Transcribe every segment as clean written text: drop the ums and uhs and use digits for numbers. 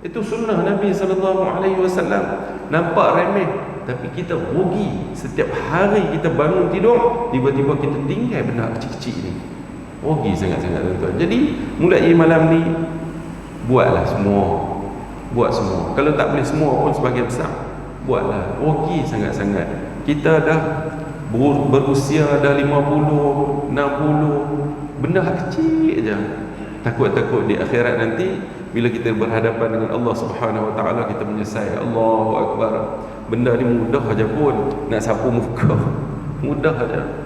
Itu sunnah Nabi SAW. Nampak remeh, tapi kita rugi. Setiap hari kita bangun tidur, tiba-tiba kita tinggal benda kecil-kecil ni. Rugi sangat-sangat tuan-tuan. Jadi mulai malam ni, buatlah semua. Buat semua. Kalau tak boleh semua pun sebahagian besar, buatlah. Rugi sangat-sangat. Kita dah berusia dah 50, 60, benda kecil aja. Takut-takut di akhirat nanti bila kita berhadapan dengan Allah Subhanahu Wa Taala, kita menyesal. Allahu Akbar. Benda ni mudah aja pun, nak sapu muka. Mudah aja.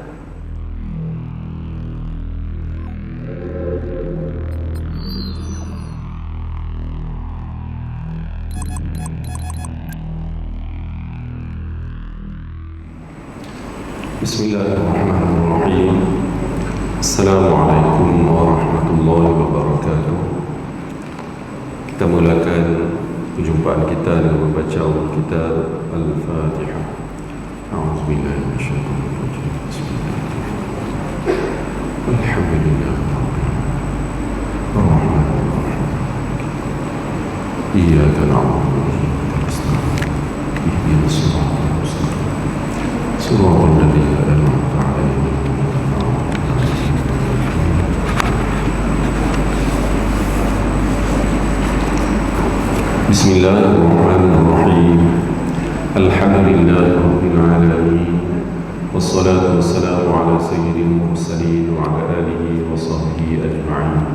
Bismillahirrahmanirrahim. Assalamualaikum warahmatullahi wabarakatuh. Kita mulakan perjumpaan kita dengan membaca Kitab Al-Fatihah. A'udzubillahi minasyaitonir rajim. Bismillahirrahmanirrahim. Alhamdulillahirrahmanirrahim. Iyyaka na'budu wa iyyaka nasta'in. Ihdinas siratal mustaqim. Siratal ladzina an'amta 'alaihim. Bismillahirrahmanirrahim. Alhamdulillahi rabbil alamin. Wassalatu wassalamu ala sayyidil mursalin wa ala alihi wa sahbihi ajma'in.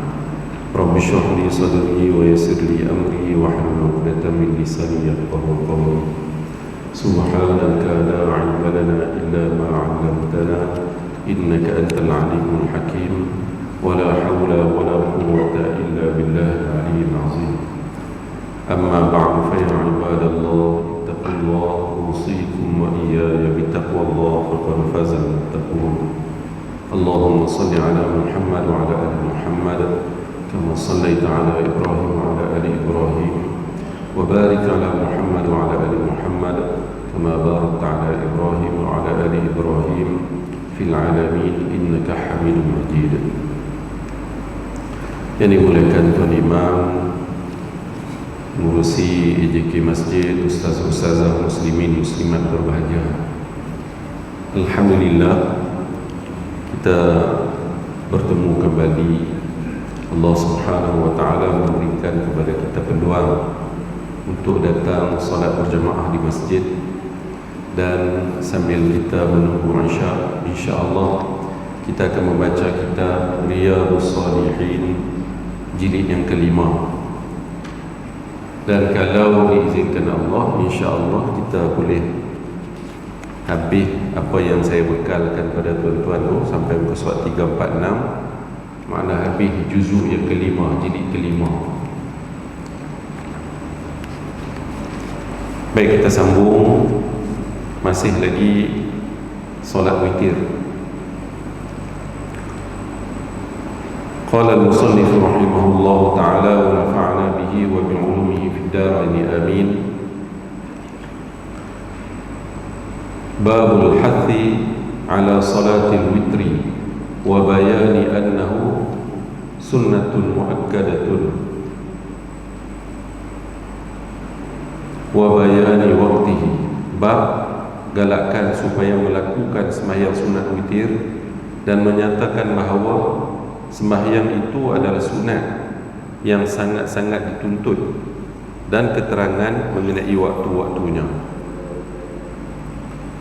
Rabbi shrah li sadri wa yassir li amri wa hlul 'uqdatam min lisani yafqahu qawli. Subhanaka la 'ilma lana illa ma 'allamtana innaka antal 'alimul hakim. Wa la hawla wa la quwwata illa billahil 'aliyyil 'azim. أما بعد فيا عباد الله اتقوا الله أوصيكم وإياي بتقوى الله فقد فاز المتقون. اللهم صل على محمد وعلى آل محمد كما صليت على إبراهيم وعلى آل إبراهيم وبارك على محمد وعلى آل محمد كما باركت على إبراهيم وعلى آل إبراهيم في العالمين إنك حميد مجيد. Yang dimuliakan Tuan Imam, mengurusi EJK Masjid, Ustaz-Ustazah Muslimin Muslimat berbahagia. Alhamdulillah, kita bertemu kembali. Allah Subhanahu Wa Taala memberikan kepada kita peluang untuk datang salat berjamaah di masjid. Dan sambil kita menunggu Isya, insya-Allah kita akan membaca kitab Riyadhus Shalihin jilid yang kelima. Dan kalau diizinkan Allah, insya-Allah kita boleh habis apa yang saya bekalkan pada tuan-tuan tu sampai muka surat 346. Makna habis juzuk yang kelima, jilid kelima. Baik, kita sambung. Masih lagi solat witir. قال المصنف رحمه الله تعالى ونفعنا به وبعلومه في الدارين آمين. باب الحث على صلاة الوتر وبيان أنه سنة مؤكدة وبيان وقته. Bab galakkan supaya melakukan sembahyang sunat witir dan menyatakan bahawa sembahyang itu adalah sunat yang sangat-sangat dituntut dan keterangan mengenai waktu-waktunya.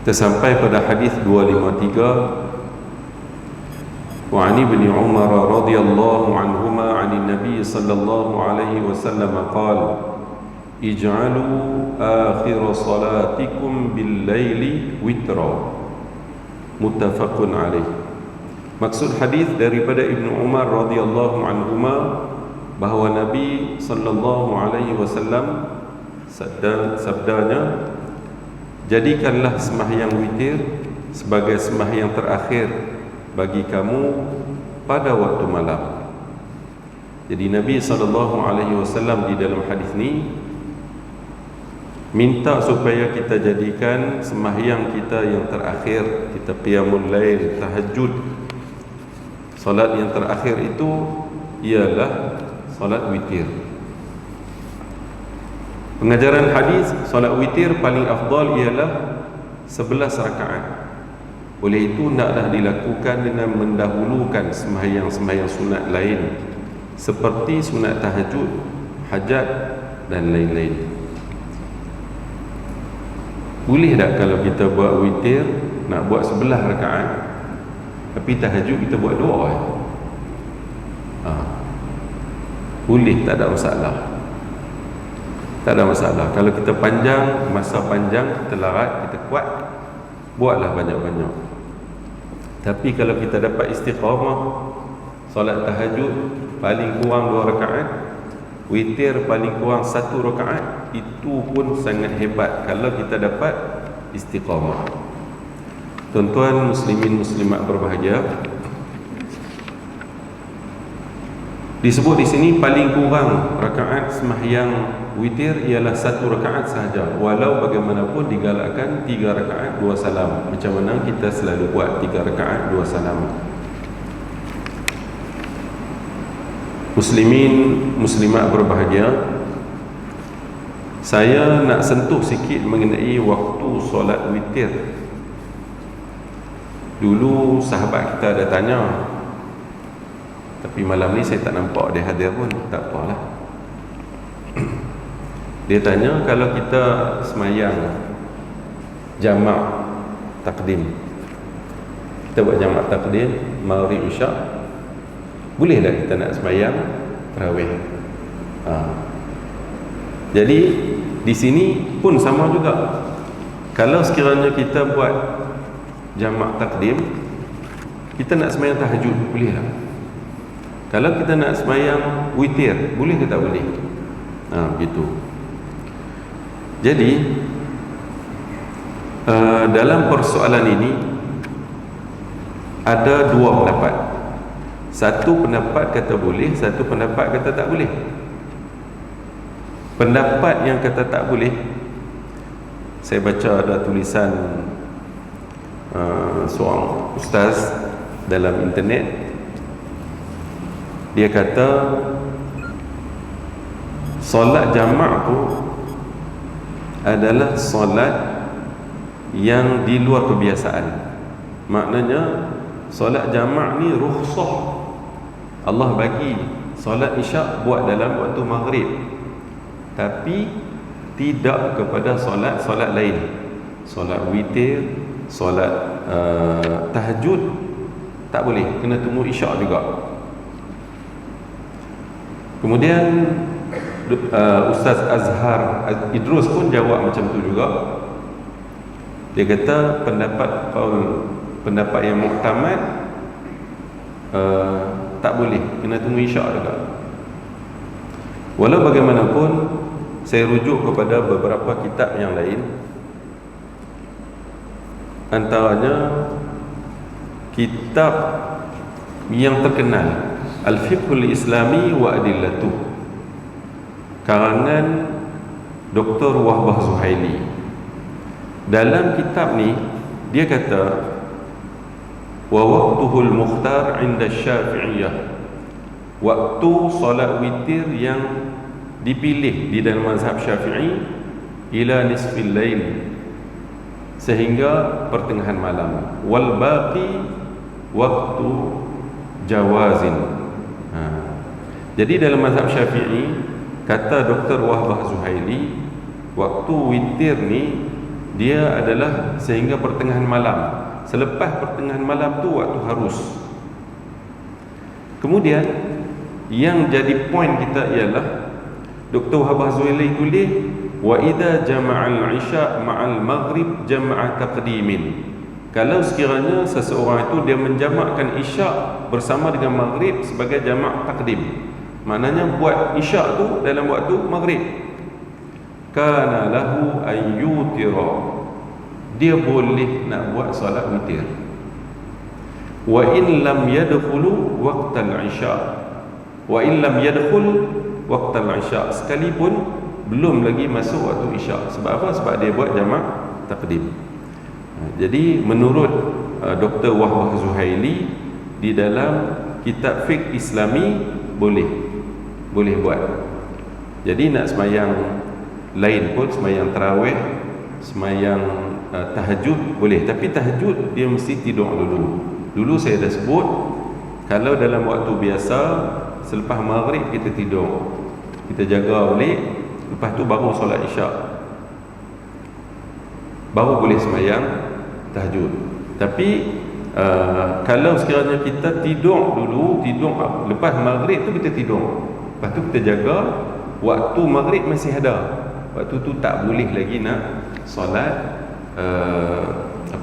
Kita sampai pada hadis 253. Wa 'an Ibni Umar radhiyallahu anhuma 'anil Nabi sallallahu alaihi wasallam qala ij'alu akhir salatikum bil laili witra. Muttafaqun alaih. Maksud hadis daripada Ibnu Umar radhiyallahu anhuma bahawa Nabi sallallahu alaihi wasallam sabdanya, jadikanlah sembahyang witir sebagai sembahyang terakhir bagi kamu pada waktu malam. Jadi Nabi sallallahu alaihi wasallam di dalam hadis ni minta supaya kita jadikan sembahyang kita yang terakhir, kita qiyamul lail, tahajud. Salat yang terakhir itu ialah salat witir. Pengajaran hadis, solat witir paling afdal ialah 11 rakaat. Oleh itu naklah dilakukan dengan mendahulukan sembahyang-sembahyang sunat lain seperti sunat tahajud, hajat dan lain-lain. Boleh tak kalau kita buat witir nak buat 11 rakaat tapi tahajud kita buat 2 boleh, tak ada masalah. Tak ada masalah. Kalau kita panjang, masa panjang, kita larat, kita kuat, buatlah banyak-banyak. Tapi kalau kita dapat istiqamah, solat tahajud paling kurang 2 rakaat, witir paling kurang 1 rakaat, itu pun sangat hebat kalau kita dapat istiqamah. Tuan-tuan muslimin muslimat berbahagia, disebut di sini paling kurang rakaat sembahyang witir ialah 1 rakaat sahaja. Walau bagaimanapun digalakkan 3 rakaat 2 salam. Macam mana kita selalu buat 3 rakaat 2 salam. Muslimin muslimat berbahagia, saya nak sentuh sikit mengenai waktu solat witir. Dulu sahabat kita ada tanya, tapi malam ni saya tak nampak dia hadir pun, tak apalah. Dia tanya, kalau kita semayang jamak takdim, kita buat jamak takdim Maghrib Isyak, boleh tak kita nak semayang tarawih? Jadi di sini pun sama juga. Kalau sekiranya kita buat jamak takdim, kita nak semayang tahajud, boleh tak? Kalau kita nak semayang witir, boleh ke tak boleh? Begitu. Jadi dalam persoalan ini ada 2 pendapat. Satu pendapat kata boleh, satu pendapat kata tak boleh. Pendapat yang kata tak boleh, saya baca ada tulisan seorang ustaz dalam internet. Dia kata solat jamak tu adalah solat yang di luar kebiasaan. Maknanya solat jamak ni rukhsah. Allah bagi solat isyak buat dalam waktu maghrib, tapi tidak kepada solat lain. Solat witir, solat tahajud tak boleh, kena tunggu isyak juga. Kemudian Ustaz Azhar Idrus pun jawab macam tu juga. Dia kata pendapat yang muktamad tak boleh, kena tunggu isyak juga. Walau bagaimanapun, saya rujuk kepada beberapa kitab yang lain. Antaranya kitab yang terkenal, Al-Fiqhul Islami wa Adillatuh, karangan Dr. Wahbah Zuhaili. Dalam kitab ni dia kata, wa waqtuhul mukhtar 'inda Syafi'iyah, waktu solat witir yang dipilih di dalam mazhab Syafi'i, ila nisfil lail, sehingga pertengahan malam, wal baqi waktu jawazin. Jadi dalam mazhab Syafi'i, kata Dr. Wahbah Zuhaili, waktu witir ni dia adalah sehingga pertengahan malam. Selepas pertengahan malam tu waktu harus. Kemudian yang jadi poin kita ialah Dr. Wahbah Zuhaili tulis, wa idza jama'al isya' ma'al maghrib jama'a taqdimin. Kalau sekiranya seseorang itu dia menjamakkan isyak bersama dengan maghrib sebagai jamak takdim, maknanya buat isyak tu dalam waktu maghrib, kana lahu ayyutira, dia boleh nak buat solat witir. Wa in lam yadkhulu waqtal isya, wa in lam yadkhul waqtal isya, sekalipun belum lagi masuk waktu isyak. Sebab apa? Sebab dia buat jamak takdim. Jadi menurut Dr. Wahbah Zuhaili, di dalam kitab fiqh Islami boleh buat. Jadi nak semayang lain pun, semayang tarawih, semayang tahajud boleh. Tapi tahajud dia mesti tidur dulu. Dulu saya dah sebut, kalau dalam waktu biasa selepas maghrib kita tidur, kita jaga balik, lepas tu baru solat isyak, baru boleh semayang tahajud. Tapi kalau sekiranya kita tidur dulu, tidur lepas maghrib tu kita tidur, lepas tu kita jaga waktu maghrib masih ada, waktu tu tak boleh lagi nak solat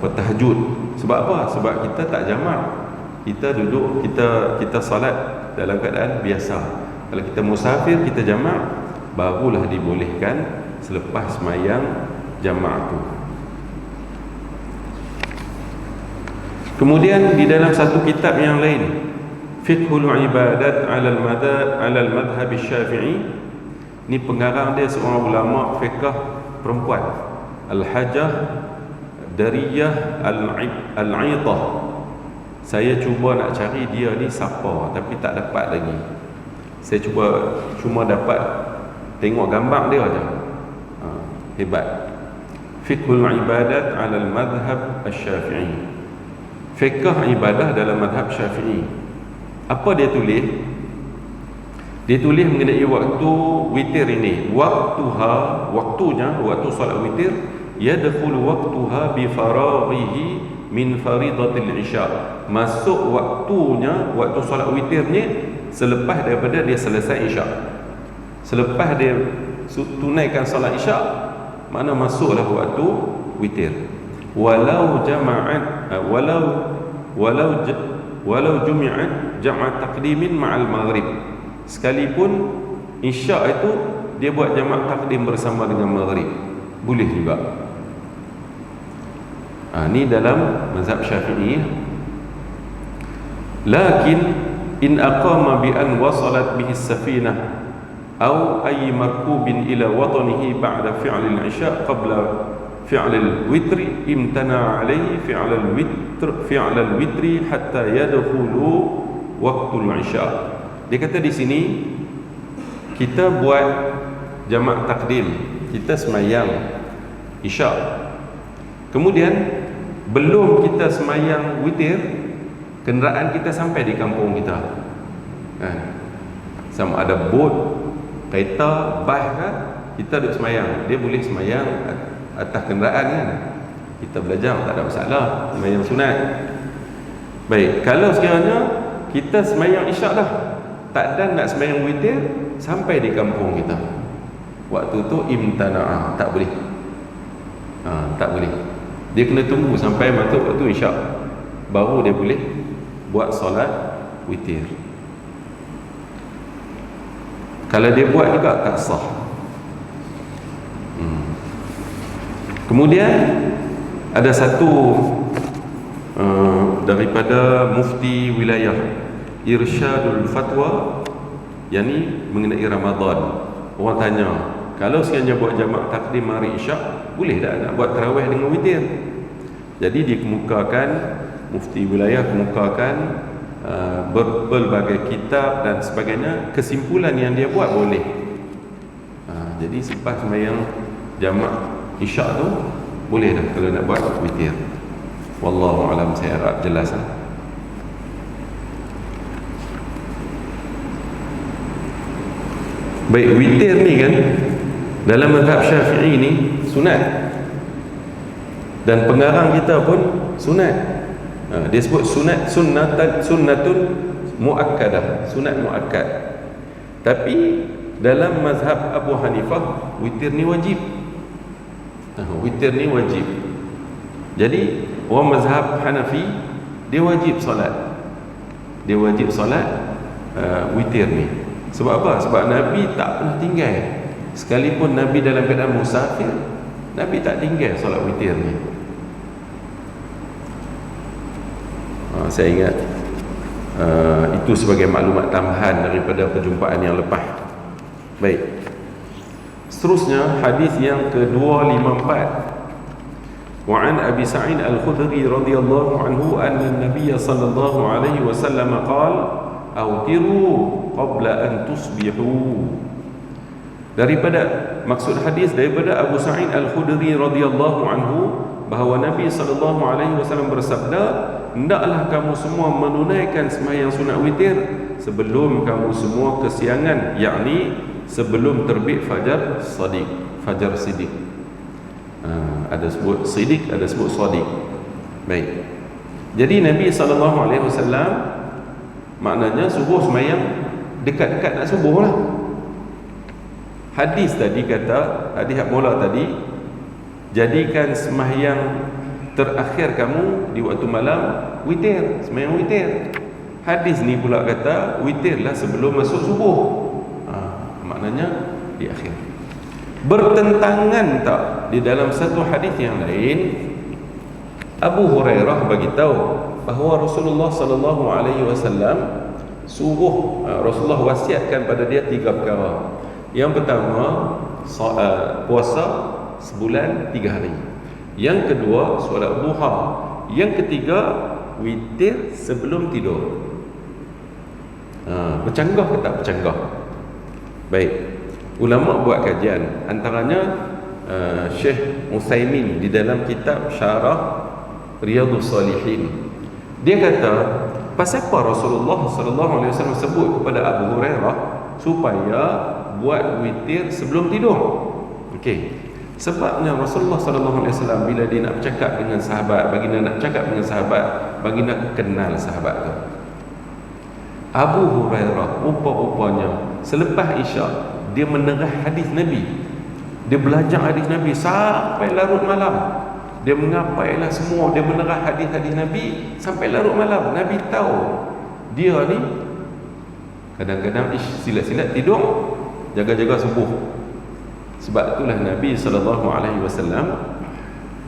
tahajud. Sebab apa? Sebab kita tak jamak, kita duduk, kita solat dalam keadaan biasa. Kalau kita musafir, kita jamak, barulah dibolehkan selepas semayang jamak tu. Kemudian di dalam satu kitab yang lain, Fiqhul Ibadat 'ala al-madhhab Syafi'i, ni pengarang dia seorang ulama fiqh perempuan, Al-Hajjah Dariyah Al-Aitah. Saya cuba nak cari dia ni siapa, tapi tak dapat lagi. Saya cuma dapat tengok gambar dia aja. Hebat. Fiqhul Ibadat 'ala al-madhhab Syafi'i, fiqh ibadah dalam madhab Syafi'i. Apa dia tulis? Dia tulis mengenai waktu witir ini. Waktunya, waktu solat witir, yadkhulu waqtuha bi faraghihi min faridatil isya. Masuk waktunya, waktu solat witirnya selepas daripada dia selesai isyak. Selepas dia tunaikan solat isyak, mana masuklah waktu witir. Walau jama'at walau jumi'at jam'at taqdimin ma'al maghrib, sekalipun isyak itu dia buat jamak takdim bersama dengan maghrib, boleh juga. Ni dalam mazhab Syafi'i. Lakin in aqama bi an wasalat bihi as-safinah aw ay markubin ila watanihi ba'da fi'l al-isya qabla fi'l al-witr imtana alayhi fi'l al-witr hatta yadkhulu waqtu al-isya. Dia kata di sini kita buat jamak takdim, kita semayang isyak, kemudian belum kita semayang witir, kenderaan kita sampai di kampung kita, sama ada bot, kereta, bas kan, kita duduk semayang, dia boleh semayang atas kenderaan kan, kita belajar tak ada masalah, semayang sunat. Baik, kalau sekiranya kita semayang isyak dah, tak ada nak semayang witir, sampai di kampung kita, waktu tu imtana'ah, tak boleh. Tak boleh, dia kena tunggu sampai masuk waktu isyak, baru dia boleh buat solat witir. Kalau dia buat juga tak sah. Kemudian ada satu daripada mufti wilayah Irsyadul Fatwa, yang ni mengenai Ramadan. Orang tanya, kalau sekiranya buat jamak takdim hari isyak, boleh tak nak buat tarawih dengan witir? Jadi dikemukakan, mufti wilayah kemukakan berbagai kitab dan sebagainya, kesimpulan yang dia buat boleh. Jadi selepas sembahyang jamak isyak tu boleh dah kalau nak buat witir. Wallahu alam, saya harap jelas. Baik, witir ni kan dalam mazhab Syafi'i ni sunat, dan pengarang kita pun sunat. Dia sebut sunnatun muakkadah, sunat muakkad. Tapi dalam mazhab Abu Hanifah, witir ni wajib. Witir ni wajib. Jadi orang mazhab Hanafi, dia wajib solat. Dia wajib solat witir ni. Sebab apa? Sebab Nabi tak pernah tinggal. Sekalipun Nabi dalam keadaan musafir, Nabi tak tinggal solat witir ni. Saya ingat itu sebagai maklumat tambahan daripada perjumpaan yang lepas. Baik, seterusnya hadis yang ke-254. Wa an Abi Sa'id Al-Khudri radhiyallahu anhu anna an-nabiy sallallahu alaihi wasallam qala awtiru qabla an tusbihu. Daripada maksud hadis daripada Abu Sa'id Al-Khudri radhiyallahu anhu bahawa Nabi sallallahu alaihi wasallam bersabda, hendaklah kamu semua menunaikan sembahyang sunat witir sebelum kamu semua kesiangan, yakni sebelum terbit fajar sadiq, fajar siddiq. Ada sebut siddiq, ada sebut sadiq. Baik. Jadi Nabi sallallahu alaihi wasallam maknanya subuh sembahyang dekat-dekat nak subuh lah. Hadis tadi kata, hadis mula tadi, jadikan sembahyang terakhir kamu di waktu malam witir, sembahyang witir. Hadis ni pula kata witirlah sebelum masuk subuh. Maknanya di akhir. Bertentangan tak di dalam satu hadis yang lain? Abu Hurairah bagi tahu bahawa Rasulullah sallallahu alaihi wasallam suruh, Rasulullah wasiatkan pada dia 3 perkara. Yang pertama, puasa sebulan 3 hari. Yang kedua, solat duha. Yang ketiga, witir sebelum tidur. Bercanggah ke tak bercanggah? Baik. Ulama buat kajian, antaranya Syekh Utsaimin di dalam kitab Syarah Riyadhus Salihin. Dia kata, pasal apa Rasulullah sallallahu alaihi wasallam sebut kepada Abu Hurairah supaya buat witir sebelum tidur? Okey. Sebabnya Rasulullah sallallahu alaihi wasallam bila dia nak bercakap dengan sahabat, baginda nak cakap dengan sahabat, baginda kenal sahabat tu. Abu Hurairah rupa-rupanya selepas Isyak dia menerah hadis Nabi. Dia belajar hadis Nabi sampai larut malam. Dia mengapailah semua, dia menerah hadis-hadis Nabi sampai larut malam. Nabi tahu dia ni kadang-kadang silat-silat tidur, jaga-jaga subuh. Sebab itulah Nabi sallallahu alaihi wasallam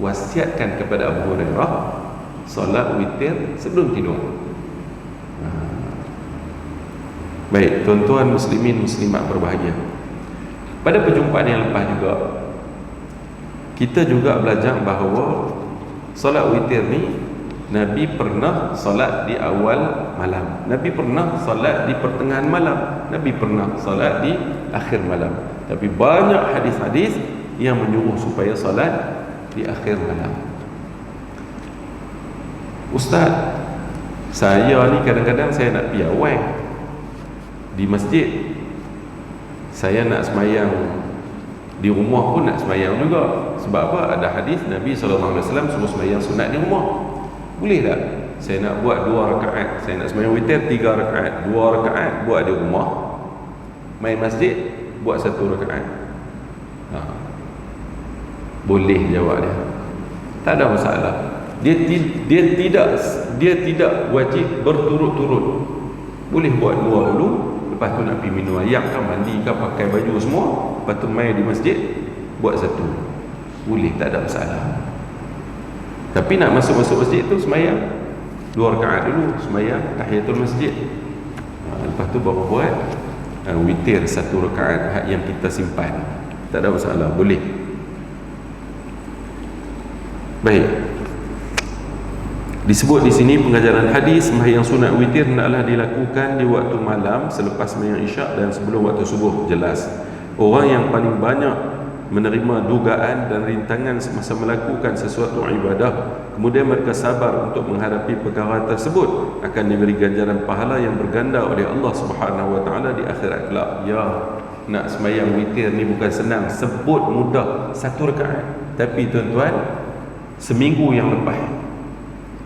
wasiatkan kepada Abu Hurairah solat witir sebelum tidur. Baik, tuan-tuan muslimin muslimat berbahagia. Pada perjumpaan yang lepas juga kita juga belajar bahawa solat witir ni Nabi pernah solat di awal malam, Nabi pernah solat di pertengahan malam, Nabi pernah solat di akhir malam. Tapi banyak hadis-hadis yang menyuruh supaya solat di akhir malam. Ustaz, saya ni kadang-kadang saya nak pergi awal di masjid. Saya nak semayang di rumah pun nak semayang juga. Sebab apa? Ada hadis Nabi SAW suruh semayang sunat di rumah. Boleh tak? Saya nak buat 2 rakaat, saya nak semayang witir 3 rakaat, 2 rakaat buat di rumah, main masjid buat 1 rakaat. Boleh jawab dia. Tak ada masalah. Dia tidak wajib berturut-turut. Boleh buat 2 dulu, lepas tu nak pergi minum air kan, mandi kan, pakai baju semua, lepas tu main di masjid buat 1. Boleh, tak ada masalah. Tapi nak masuk masjid tu semayang 2 rakaat dulu, semayang tahiyatul masjid. Lepas tu baru buat witir 1 rakaat yang kita simpan. Tak ada masalah, boleh. Baik. Disebut di sini pengajaran hadis sembahyang sunat witir hendaklah dilakukan di waktu malam selepas sembahyang Isyak dan sebelum waktu subuh. Jelas orang yang paling banyak menerima dugaan dan rintangan semasa melakukan sesuatu ibadah, kemudian mereka sabar untuk menghadapi perkara tersebut, akan diberi ganjaran pahala yang berganda oleh Allah Subhanahu wa taala di akhirat kelak. Ya, nak sembahyang witir ni bukan senang, sebut mudah 1 rakaat. Tapi tuan-tuan, seminggu yang lepas,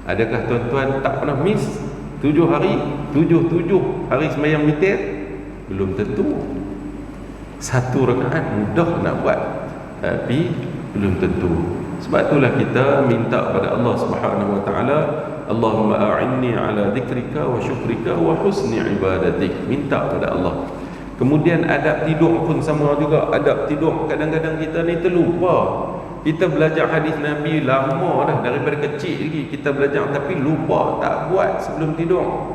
adakah tuan-tuan tak pernah miss 7 hari sembahyang witir? Belum tentu. 1 rakaat mudah nak buat, tapi belum tentu. Sebab itulah kita minta pada Allah Subhanahu wa taala, Allahumma a'inni ala dzikrika wa syukrika wa husni ibadatik. Minta pada Allah. Kemudian adab tidur pun sama juga. Adab tidur, kadang-kadang kita ni terlupa. Kita belajar hadis Nabi lama dah, daripada kecil lagi kita belajar, tapi lupa tak buat sebelum tidur.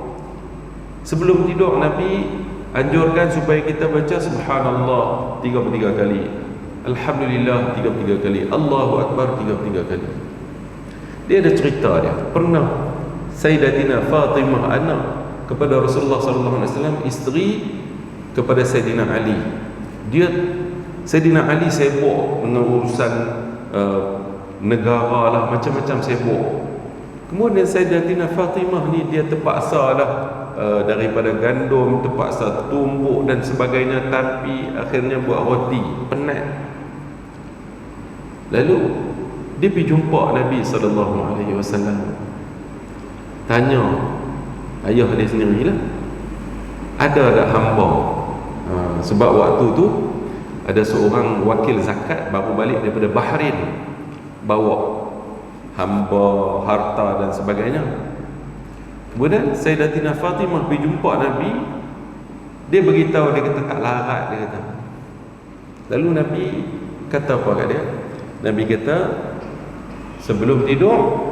Sebelum tidur Nabi anjurkan supaya kita baca subhanallah 33 kali, alhamdulillah 33 kali, Allahu akbar 33 kali. Dia ada cerita dia. Pernah Sayyidatina Fatimah anak kepada Rasulullah sallallahu alaihi wasallam, isteri kepada Sayyidina Ali, dia Sayyidina Ali sibuk dengan urusan negara lah, macam-macam sibuk. Kemudian Sayyidatina Fatimah ni dia terpaksa lah daripada gandum terpaksa tumbuk dan sebagainya, tapi akhirnya buat roti, penat. Lalu dia pergi jumpa Nabi SAW, tanya ayah dia sendirilah, ada tak hamba? Sebab waktu tu ada seorang wakil zakat baru balik daripada Bahrain, bawa hamba, harta dan sebagainya. Kemudian Sayyidatina Fatimah pergi jumpa Nabi. Dia beritahu, dia kata tak larat, dia kata. Lalu Nabi kata apa kat dia? Nabi kata, sebelum tidur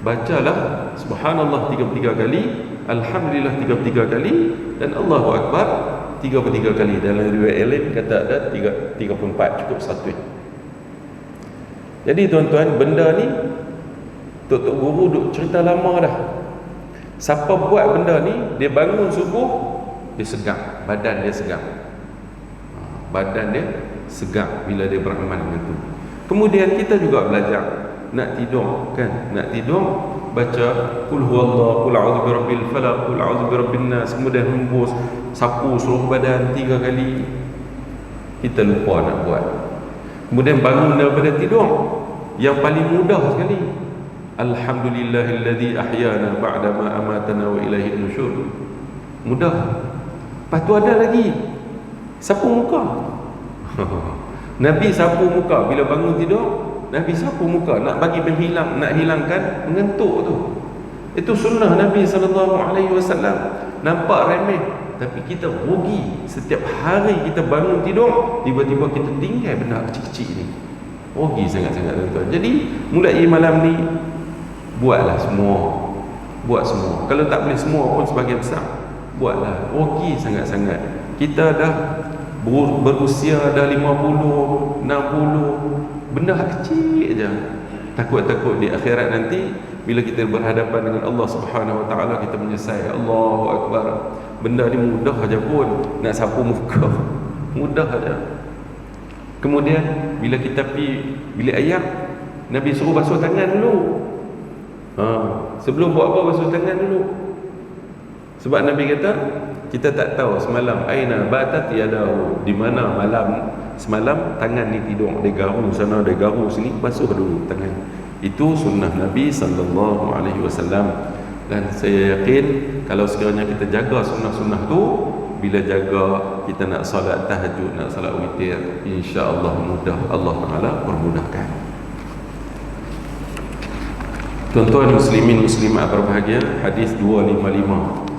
bacalah Subhanallah 33 kali, Alhamdulillah 33 kali, dan Allahu Akbar 33 kali. Dalam riwayat lain kata ada 34, cukup satu. Jadi tuan-tuan, benda ni Tok Guru duk cerita lama dah. Siapa buat benda ni, dia bangun subuh, dia segang, badan dia segang. Badan dia segang bila dia beramal dengan tu. Kemudian kita juga belajar nak tidur kan, nak tidur baca qul huwallahu, qul a'udzu birabbil falaq, qul a'udzu birabbin nas, kemudian hembus sapu seluruh badan 3 kali. Kita lupa nak buat. Kemudian bangun daripada tidur, yang paling mudah sekali, Alhamdulillahilladzi ahyana ba'da ma amatana wa ilaihi nusyur. Mudah. Lepas tu ada lagi, sapu muka. Nabi sapu muka bila bangun tidur. Nabi sapu muka, nak bagi menghilang, nak hilangkan mengantuk tu. Itu sunnah Nabi SAW. Nampak remeh, tapi kita rugi. Setiap hari kita bangun tidur, tiba-tiba kita tinggal benda kecil-kecil ni. Rugi sangat-sangat tuan-tuan. Jadi mulai malam ni buatlah semua. Buat semua. Kalau tak boleh semua pun sebagian besar, buatlah. Rugi sangat-sangat. Kita dah berusia dah 50, 60, benda kecil je. Takut-takut di akhirat nanti bila kita berhadapan dengan Allah Subhanahu Wa Taala, kita menyesal. Allahu Akbar. Benda ni mudah aja pun, nak sapu muka. Mudah aja. Kemudian bila kita pergi bilik air, Nabi suruh basuh tangan dulu. Sebelum buat apa, basuh tangan dulu. Sebab Nabi kata, kita tak tahu semalam aina batat yadahu, di mana malam semalam tangan ni tidur, dia garu sana, dia garu sini, basuh dulu tangan. Itu sunnah Nabi SAW. Dan saya yakin kalau sekiranya kita jaga sunnah-sunnah tu, bila jaga kita nak salat tahajud, nak salat witir, insya-Allah mudah, Allah Taala permudahkan. Tuan-tuan muslimin muslimat berbahagia, hadis 255.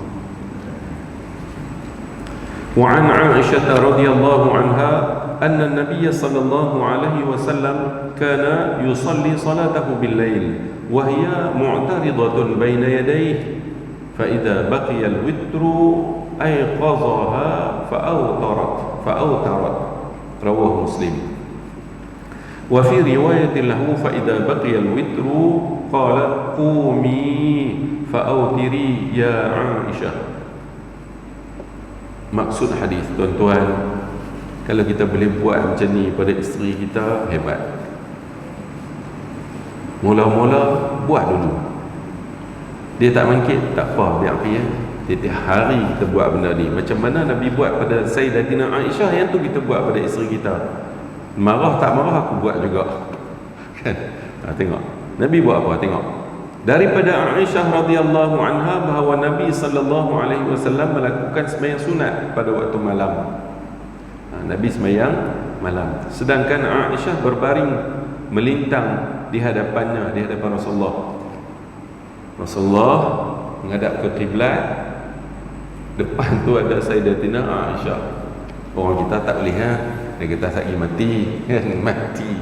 Wa an Aisyah radhiyallahu anha anna an-nabiy sallallahu alaihi wasallam kana yusalli salatahu bil-lail wa hiya mu'taridatun bayna yadayhi fa idza baqiya al-witru ayqadhaha fa awtarat rawahu Muslim. Wa fi riwayatin lahu fa idza baqiya al-witru qala qumi fa awtiri ya Aisyah. Maksud hadis, tuan-tuan, kalau kita boleh buat macam ni pada isteri kita, hebat. Mula-mula buat dulu. Dia tak bangkit, tak apa, biar pergi ya. Setiap hari kita buat benda ni. Macam mana Nabi buat pada Sayyidatina Aisyah, yang tu kita buat pada isteri kita. Marah tak marah, aku buat juga. Kan? Tengok Nabi buat apa, tengok. Daripada Aisyah radhiyallahu anha bahawa Nabi sallallahu alaihi wasallam melakukan sembahyang sunat pada waktu malam. Nabi sembahyang malam. Sedangkan Aisyah berbaring melintang di hadapannya, di hadapan Rasulullah. Rasulullah menghadap ke kiblat. Depan tu ada Sayyidatina Aisyah. Orang kita tak lihat, dia kata lagi mati, kan, mati.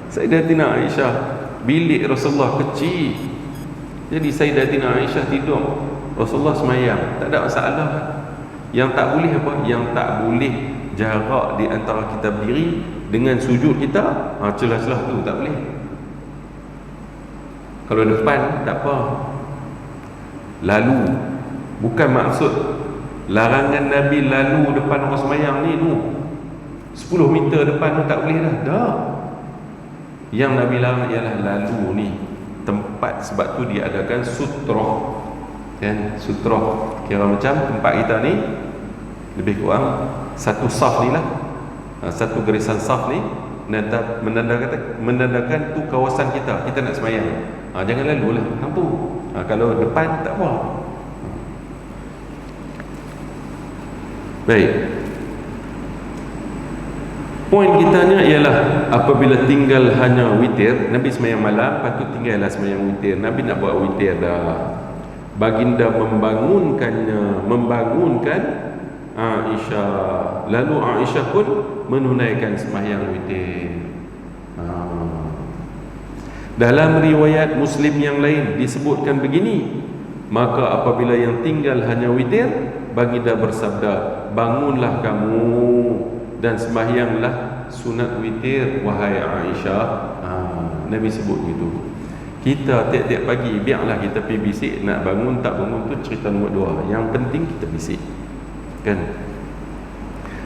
Sayyidatina Aisyah, bilik Rasulullah kecil. Jadi Sayyidatina Aisyah tidur, Rasulullah semayang, tak ada masalah. Yang tak boleh apa? Yang tak boleh jarak di antara kita berdiri dengan sujud kita, celah-celah tu tak boleh. Kalau depan tak apa. Lalu, bukan maksud larangan Nabi lalu depan orang semayang ni tu. 10 meter depan tu tak boleh dah. Dah. Yang Nabi larang ialah lalu ni tempat, sebab tu diadakan sutroh, kan? Sutroh kira macam tempat kita ni lebih kurang satu saf ni lah, satu garisan saf ni menandakan tu kawasan kita nak semayang. Jangan lalu lah kampung. Kalau depan tak apa. Baik, poin kitanya ialah apabila tinggal hanya witir, Nabi semayang malam, lepas tu tinggallah semayang witir. Nabi nak buat witir dah. Baginda membangunkan Aisyah, lalu Aisyah pun menunaikan sembahyang witir. Dalam riwayat Muslim yang lain disebutkan begini, maka apabila yang tinggal hanya witir, baginda bersabda, bangunlah kamu dan sembahyanglah sunat witir wahai Aisyah. Nabi sebut gitu. Kita tiap-tiap pagi biarlah kita pergi bisik, nak bangun tak bangun tu cerita nombor 2. Yang penting kita bisik, kan?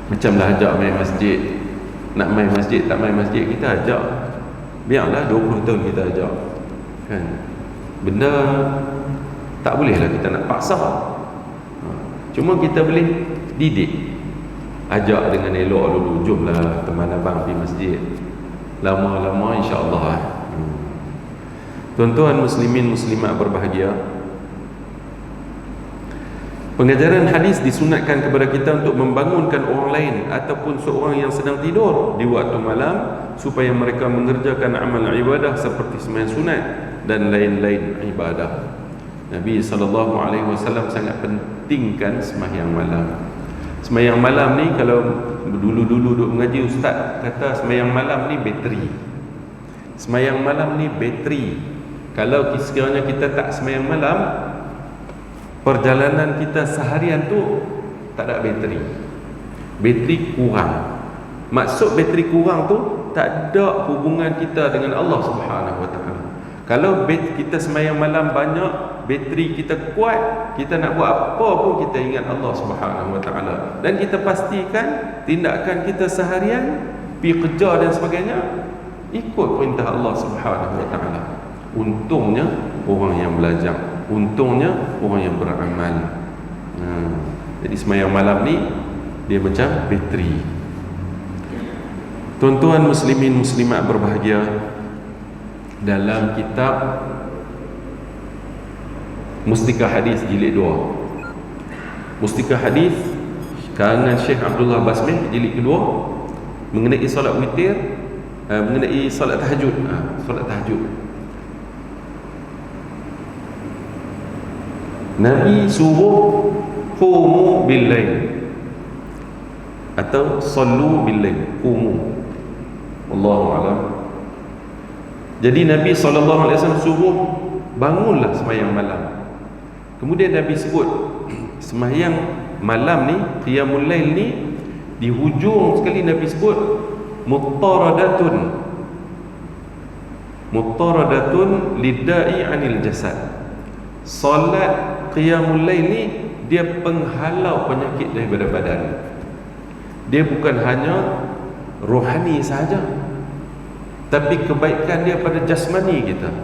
Macamlah ajak main masjid, nak main masjid tak main masjid, kita ajak. Biarlah 20 tahun kita ajak, kan? Benda tak bolehlah kita nak paksa. Cuma kita boleh didik, ajak dengan elok dulu. Jomlah teman abang pergi masjid. Lama-lama insya-Allah. Tuan-tuan muslimin muslimat berbahagia, pengajaran hadis disunatkan kepada kita untuk membangunkan orang lain ataupun seorang yang sedang tidur di waktu malam supaya mereka mengerjakan amal ibadah seperti sembahyang sunat dan lain-lain ibadah. Nabi SAW sangat pentingkan sembahyang malam. Sembahyang malam ni, kalau dulu-dulu duk mengaji, ustaz kata sembahyang malam ni bateri. Sembahyang malam ni bateri. Kalau sekiranya kita tak sembahyang malam, perjalanan kita seharian tu tak ada bateri. Bateri kurang. Maksud bateri kurang tu tak ada hubungan kita dengan Allah Subhanahu Wa Taala. Kalau kita sembahyang malam banyak, bateri kita kuat, kita nak buat apa pun kita ingat Allah Subhanahu Wa Taala, dan kita pastikan tindakan kita seharian, pergi kerja dan sebagainya, ikut perintah Allah Subhanahu Wa Taala. Untungnya orang yang belajar, untungnya orang yang beramal. Jadi sembahyang malam ni dia macam bateri. Tuan-tuan muslimin muslimat berbahagia, dalam kitab Mustika Hadis jilid 2, Mustika Hadis karangan Syekh Abdullah Basmih jilid kedua, mengenai solat witir, mengenai solat tahajud. Solat tahajud, Nabi suruh qumu bil lail atau sallu bil lail, qumu, wallahu alam. Jadi Nabi SAW suruh bangunlah sembahyang malam. Kemudian Nabi sebut sembahyang malam ni, qiyamul lail ni, di hujung sekali Nabi sebut muttaradatun lidda'i anil jasad. Solat qiyamul lail ni dia penghalau penyakit daripada badan. Dia bukan hanya rohani sahaja, tapi kebaikan dia pada jasmani kita.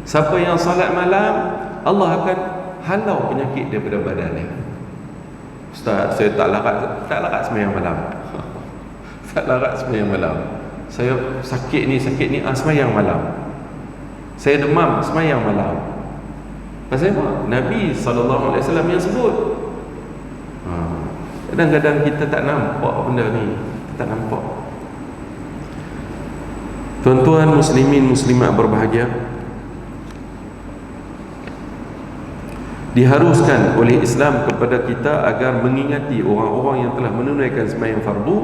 Siapa yang salat malam, Allah akan halau penyakit daripada badannya. Ustaz, saya tak larat sembahyang malam. Tak larat sembahyang malam. Saya sakit ni, sembahyang malam. Saya demam, sembahyang malam. Pasal apa? Nabi SAW yang sebut. Kadang-kadang kita tak nampak benda ni, kita tak nampak. Tuan-tuan muslimin muslimat berbahagia, diharuskan oleh Islam kepada kita agar mengingati orang-orang yang telah menunaikan sembahyang fardu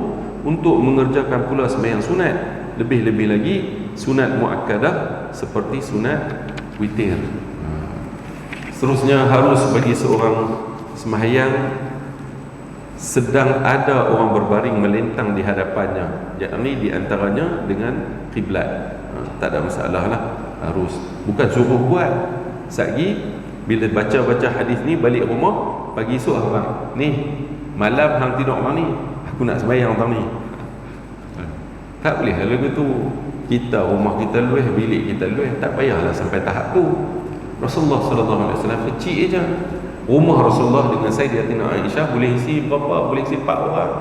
untuk mengerjakan pula sembahyang sunat, lebih-lebih lagi sunat muakkadah seperti sunat witir. Seterusnya, harus bagi seorang sembahyang sedang ada orang berbaring melintang di hadapannya, yakni di antaranya dengan kiblat. Tak ada masalah lah, harus. Bukan suruh buat. Satgi bila baca-baca hadis ni balik rumah, pagi esok abang, ni malam hang tidur abang ni, aku nak sembahyang tau ni. Tak boleh lagu tu kita rumah kita lueh, bilik kita lueh, tak payahlah sampai tahap tu. Rasulullah sallallahu alaihi wasallam kecil je. Rumah Rasulullah dengan Sayyidatina Aisyah boleh isi berapa? Boleh isi 4 orang.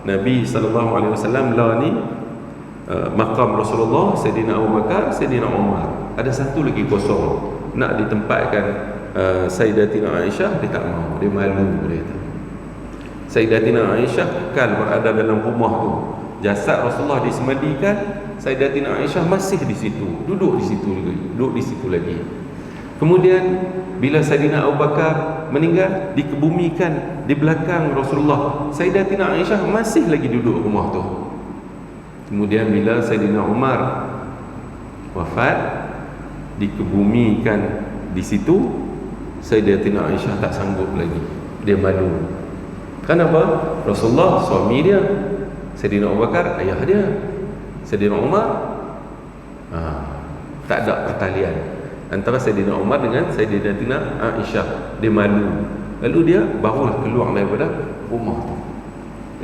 Nabi sallallahu alaihi wasallam lah ni makam Rasulullah, Sayyidina Abu Bakar, Sayyidina Umar. Ada satu lagi kosong. Nak ditempatkan Sayyidatina Aisyah, dia tak mau, dia malu dia kata. Sayyidatina Aisyah kekal berada dalam rumah tu. Jasad Rasulullah disemadikan, Sayyidatina Aisyah masih di situ, duduk di situ lagi, duduk di situ lagi. Kemudian bila Sayyidina Abu Bakar meninggal, dikebumikan di belakang Rasulullah, Sayyidatina Aisyah masih lagi duduk rumah tu. Kemudian bila Sayyidina Umar wafat, dikebumikan di situ, Sayyidatina Aisyah tak sanggup lagi, dia malu. Kenapa? Rasulullah suami dia, Sayyidina Abu Bakar ayah dia, Sayyidina Umar tak ada pertalian antara Sayyidina Umar dengan Sayyidatina Aisyah. Dia malu. Lalu dia barulah keluar daripada rumah tu.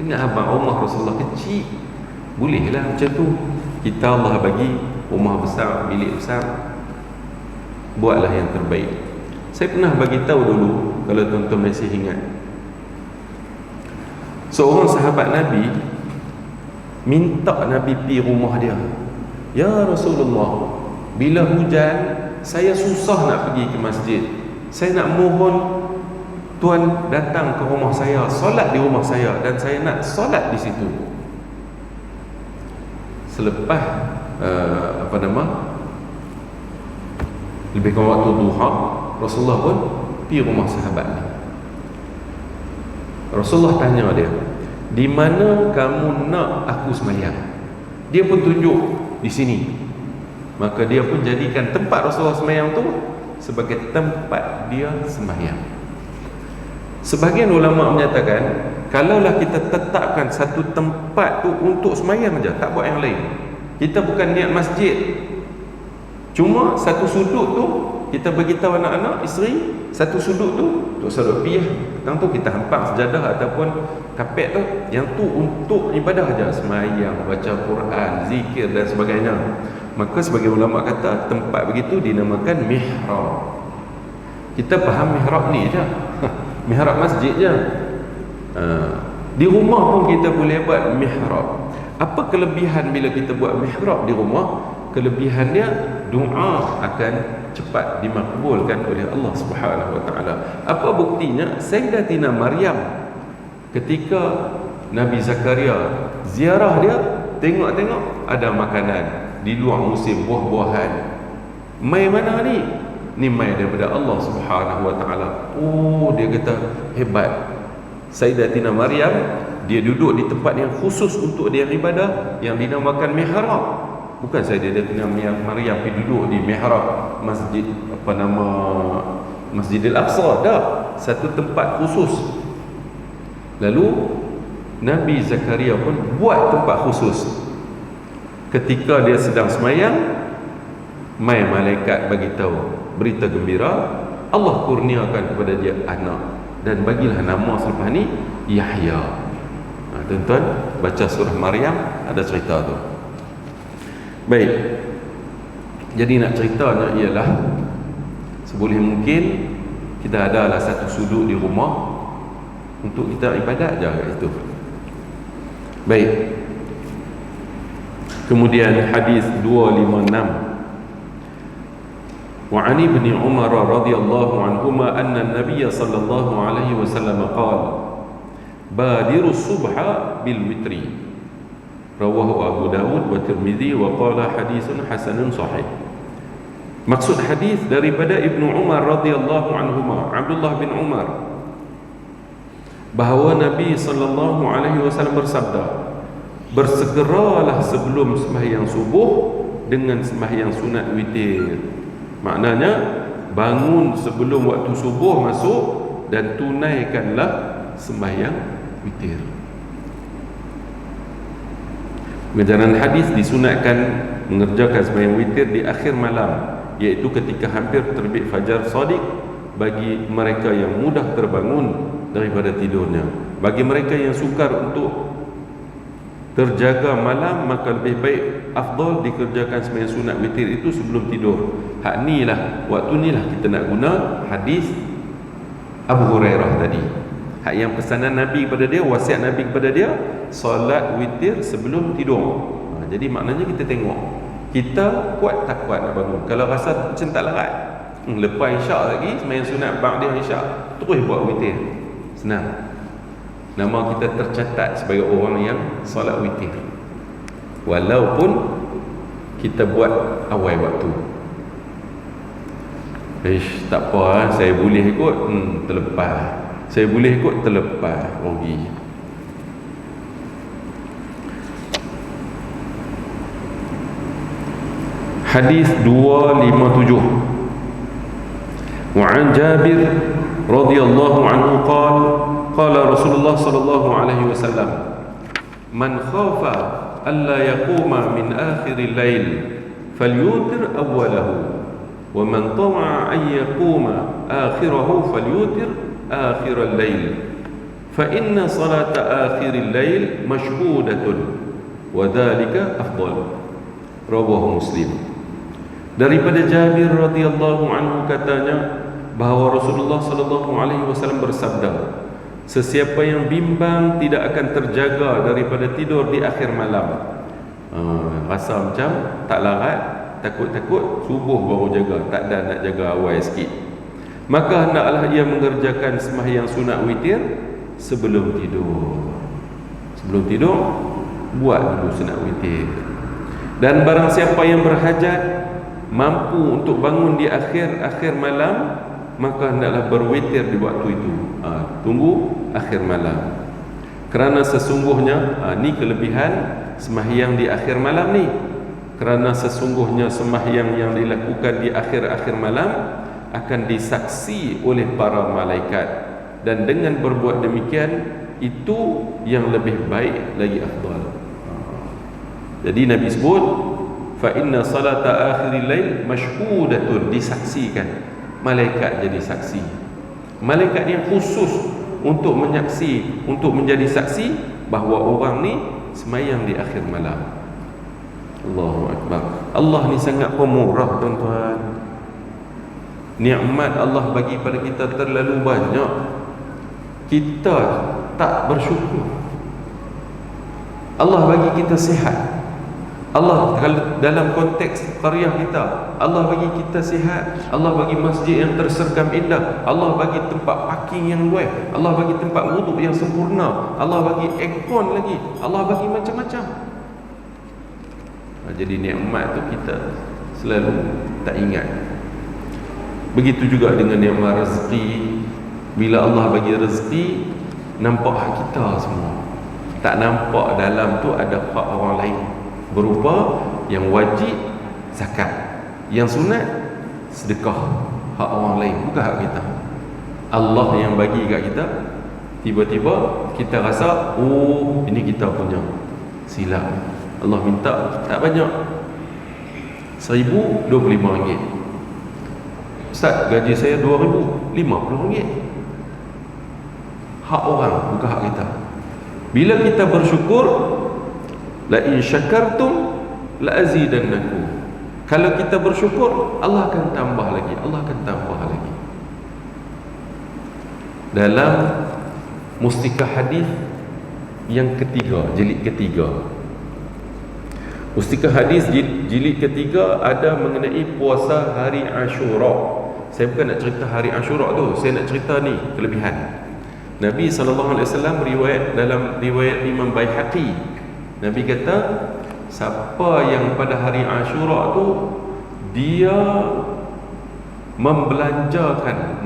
Ini abang rumah Rasulullah kecil, bolehlah macam tu. Kita Allah bagi rumah besar, bilik besar, buatlah yang terbaik. Saya pernah bagi tahu dulu, kalau tuan-tuan masih ingat, seorang sahabat Nabi minta Nabi pergi rumah dia. Ya Rasulullah, bila hujan saya susah nak pergi ke masjid. Saya nak mohon tuan datang ke rumah saya, solat di rumah saya, dan saya nak solat di situ. Selepas lebih kurang waktu duha, Rasulullah pun pergi rumah sahabat ni. Rasulullah tanya dia, di mana kamu nak aku semayang? Dia pun tunjuk di sini. Maka dia pun jadikan tempat Rasulullah semayang tu sebagai tempat dia semayang. Sebahagian ulama menyatakan, kalaulah kita tetapkan satu tempat tu untuk semayang saja, tak buat yang lain, kita bukan niat masjid, cuma satu sudut tu kita beritahu anak-anak, isteri, satu sudut tu untuk sudut piyah, tang tu kita hampak sejadah ataupun kapet tu, yang tu untuk ibadah aja, semayang, baca Quran, zikir dan sebagainya. Maka sebagai ulama kata tempat begitu dinamakan mihrab. Kita faham mihrab ni je, mihrab masjid je. Di rumah pun kita boleh buat mihrab. Apa kelebihan bila kita buat mihrab di rumah? Kelebihannya, doa akan cepat dimakbulkan oleh Allah Subhanahu wa taala. Apa buktinya? Sayyidatina Maryam ketika Nabi Zakaria ziarah dia, tengok-tengok ada makanan di luar musim, buah-buahan. Mai mana ni? Ni mai daripada Allah Subhanahu wa taala. Oh, dia kata hebat. Sayyidatina Maryam, dia duduk di tempat yang khusus untuk dia ibadah yang dinamakan mihrab. Bukan Sayyidatina Maryam pergi duduk di mihrab masjid Masjidil Aqsa, dah, satu tempat khusus. Lalu Nabi Zakaria pun buat tempat khusus. Ketika dia sedang semayang, mai malaikat bagi tahu berita gembira, Allah kurniakan kepada dia anak, dan bagilah nama selepas ni Yahya. Tuan-tuan baca surah Maryam, ada cerita tu. Baik, jadi nak ceritanya ialah, seboleh mungkin kita adalah satu sudut di rumah untuk kita ibadat je kat situ. Baik. Kemudian hadis 256, wa an ibni Umar radhiyallahu anhuma anna an-nabiy sallallahu alaihi wasallam qala badiru subha bil witri, rawahu Abu Dawud wa Tirmizi wa qala haditsun hasanun sahih. Maksud hadis daripada Ibnu Umar radhiyallahu anhuma, Abdullah bin Umar, bahawa Nabi sallallahu alaihi wasallam bersabda, bersegeralah sebelum sembahyang subuh dengan sembahyang sunat witir. Maknanya bangun sebelum waktu subuh masuk dan tunaikanlah sembahyang witir. Pengajaran hadis disunatkan mengerjakan sembahyang witir di akhir malam, iaitu ketika hampir terbit fajar shadiq, bagi mereka yang mudah terbangun daripada tidurnya. Bagi mereka yang sukar untuk terjaga malam, maka lebih baik afdal dikerjakan sembahyang sunat witir itu sebelum tidur. Hak ni lah, waktu ni lah kita nak guna hadis Abu Hurairah tadi. Hak yang pesanan Nabi kepada dia, wasiat Nabi kepada dia, solat witir sebelum tidur. Jadi maknanya kita tengok kita kuat tak kuat nak bangun. Kalau rasa macam tak larat, lepas isyak lagi sembahyang sunat ba'da isyak, terus buat witir, senang. Nama kita tercatat sebagai orang yang solat witir, walaupun kita buat awal waktu. Tak apa, saya boleh ikut, terlepas. Saya boleh ikut, terlepas, rugi. Hadis 257. Wa an Jabir radhiyallahu anhu qala Rasulullah sallallahu alaihi wasallam, man khafa alla yaquma min akhiril lail falyutir awwalahu wa man tama'a an yaquma akhirahu falyutir akhiral lail fa inna salata akhiril lail mashhudatun wa dhalika afdal. Rawahu Muslim. Daripada Jabir radhiyallahu anhu katanya bahawa Rasulullah sallallahu alaihi wasallam bersabda, sesiapa yang bimbang tidak akan terjaga daripada tidur di akhir malam. Rasa macam tak larat, takut-takut subuh baru jaga, tak ada nak jaga awal sikit, maka hendaklah ia mengerjakan sembahyang sunat witir sebelum tidur. Sebelum tidur buat dulu sunat witir. Dan barang siapa yang berhajat mampu untuk bangun di akhir malam, maka hendaklah berwitir di waktu itu. Tunggu akhir malam. Kerana sesungguhnya ni kelebihan sembahyang di akhir malam ni. Kerana sesungguhnya sembahyang yang dilakukan di akhir malam akan disaksi oleh para malaikat, dan dengan berbuat demikian itu yang lebih baik lagi afdal. Jadi Nabi sebut fa inna salata akhiril lail mashhudatun, disaksikan. Malaikat jadi saksi. Malaikat yang khusus untuk menyaksi, untuk menjadi saksi bahawa orang ni sembahyang di akhir malam. Allahu akbar. Allah ni sangat pemurah, tuan-tuan. Nikmat Allah bagi pada kita terlalu banyak. Kita tak bersyukur. Allah bagi kita sihat. Allah dalam konteks qaryah kita, Allah bagi kita sihat. Allah bagi masjid yang tersergam indah. Allah bagi tempat parking yang luas. Allah bagi tempat wuduk yang sempurna. Allah bagi aircon lagi. Allah bagi macam-macam. Jadi nikmat tu kita selalu tak ingat. Begitu juga dengan nikmat rezeki. Bila Allah bagi rezeki, nampak hak kita semua. Tak nampak dalam tu ada hak orang lain, berupa yang wajib zakat, yang sunat sedekah, hak orang lain, bukan hak kita. Allah yang bagi kat kita, tiba-tiba kita rasa oh ini kita punya, silap. Allah minta tak banyak, RM1,025. Ustaz, gaji saya RM2,000, RM50. Hak orang, bukan hak kita. Bila kita bersyukur, la in syakartum la azidannakum. Kalau kita bersyukur, Allah akan tambah lagi. Allah akan tambah lagi. Dalam mustikah hadis yang ketiga, jilid ketiga, mustikah hadis jilid ketiga ada mengenai puasa hari Ashura. Saya bukan nak cerita hari Ashura tu, saya nak cerita ni kelebihan. Nabi SAW riwayat dalam riwayat Imam Baihaqi, Nabi kata, siapa yang pada hari Ashura tu dia membelanjakan,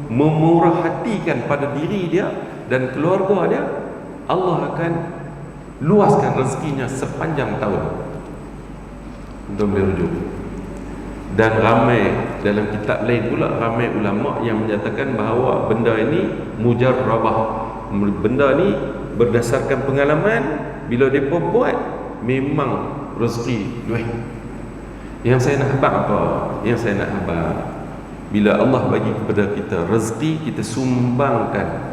memurahhatikan pada diri dia dan keluarga dia, Allah akan luaskan rezekinya sepanjang tahun. Untuk boleh rujuk. Dan ramai dalam kitab lain pula, ramai ulama yang menyatakan bahawa benda ini mujarrabah. Benda ni berdasarkan pengalaman, bila mereka buat memang rezeki luas. Yang saya nak habaq apa? Yang saya nak habaq, bila Allah bagi kepada kita rezeki, kita sumbangkan.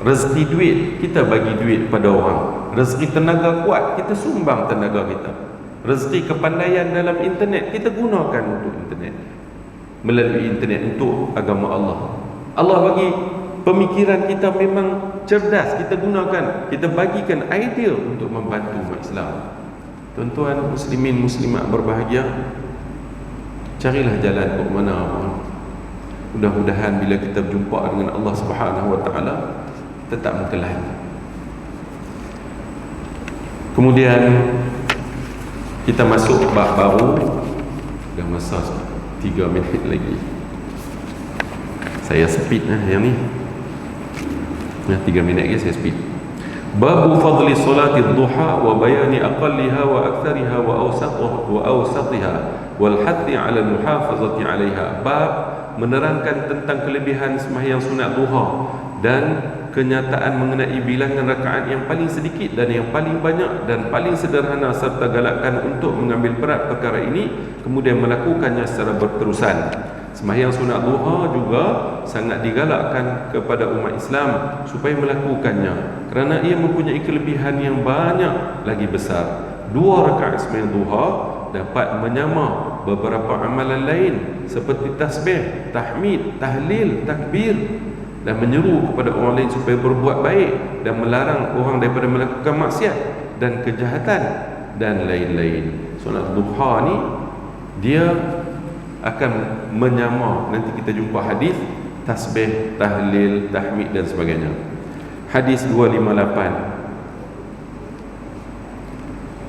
Rezeki duit, kita bagi duit pada orang. Rezeki tenaga kuat, kita sumbang tenaga kita. Rezeki kepandaian dalam internet, kita gunakan untuk internet, melalui internet untuk agama Allah. Allah bagi pemikiran kita memang cerdas, kita gunakan, kita bagikan idea untuk membantu umat Islam. Tuan-tuan muslimin muslimat berbahagia, carilah jalan ke mana pun. Mudah-mudahan bila kita berjumpa dengan Allah Subhanahu Wa Taala, kita tak mengkelah. Kemudian kita masuk bab baru. Dah masa 3 minit lagi. Saya speed yang ni. 3 minit lagi saya speed. Babu fadli salati duha wa bayani aqalliha wa akthariha wa awsatiha wal hathi 'ala al-muhafazati 'alayha. Bab menerangkan tentang kelebihan sembahyang sunat duha dan kenyataan mengenai bilangan rakaat yang paling sedikit dan yang paling banyak dan paling sederhana, serta galakkan untuk mengambil berat perkara ini kemudian melakukannya secara berterusan. Sembahyang sunat duha juga sangat digalakkan kepada umat Islam supaya melakukannya kerana ia mempunyai kelebihan yang banyak lagi besar. 2 rakaat sembahyang duha dapat menyama beberapa amalan lain seperti tasbih, tahmid, tahlil, takbir, dan menyeru kepada orang lain supaya berbuat baik dan melarang orang daripada melakukan maksiat dan kejahatan dan lain-lain. Solat duha ni dia akan menyama, nanti kita jumpa hadis tasbih, tahlil, tahmid dan sebagainya. Hadis 258.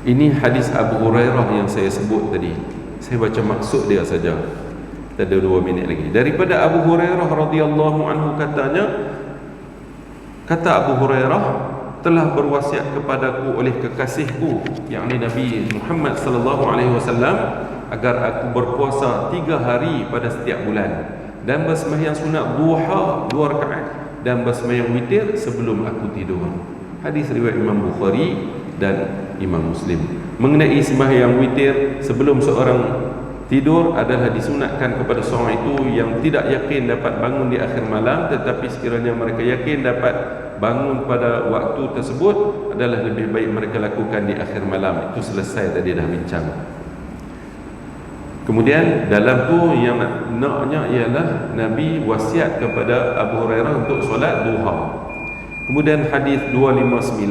Ini hadis Abu Hurairah yang saya sebut tadi. Saya baca maksud dia saja. Kita ada 2 minit lagi. Daripada Abu Hurairah radhiyallahu anhu katanya, kata Abu Hurairah, telah berwasiat kepadaku oleh kekasihku, yakni Nabi Muhammad sallallahu alaihi wasallam, agar aku berpuasa 3 hari pada setiap bulan dan bersembahyang sunat duha 2 rakaat dan bersembahyang witir sebelum aku tidur. Hadis riwayat Imam Bukhari dan Imam Muslim. Mengenai sembahyang witir sebelum seorang tidur adalah disunatkan kepada seorang itu yang tidak yakin dapat bangun di akhir malam, tetapi sekiranya mereka yakin dapat bangun pada waktu tersebut, adalah lebih baik mereka lakukan di akhir malam. Itu selesai tadi dah bincang. Kemudian dalam tu yang naknya ialah Nabi wasiat kepada Abu Hurairah untuk solat duha. Kemudian hadis 259.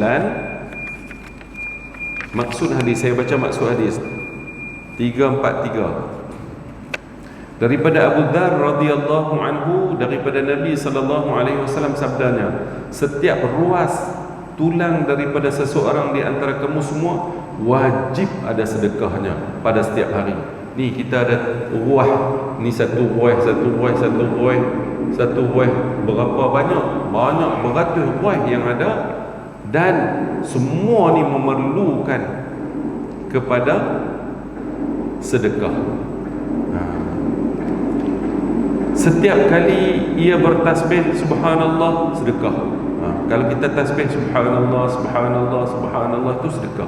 Maksud hadis, saya baca maksud hadis 343. Daripada Abu Dzar radhiyallahu anhu, daripada Nabi sallallahu alaihi wasallam sabdanya, setiap ruas tulang daripada seseorang di antara kamu semua wajib ada sedekahnya pada setiap hari. Ni kita ada ruah, ni satu ruah berapa banyak beratus ruah yang ada, dan semua ni memerlukan kepada sedekah. Setiap kali ia bertasbih subhanallah, sedekah. Kalau kita tasbih subhanallah, subhanallah, subhanallah, itu sedekah.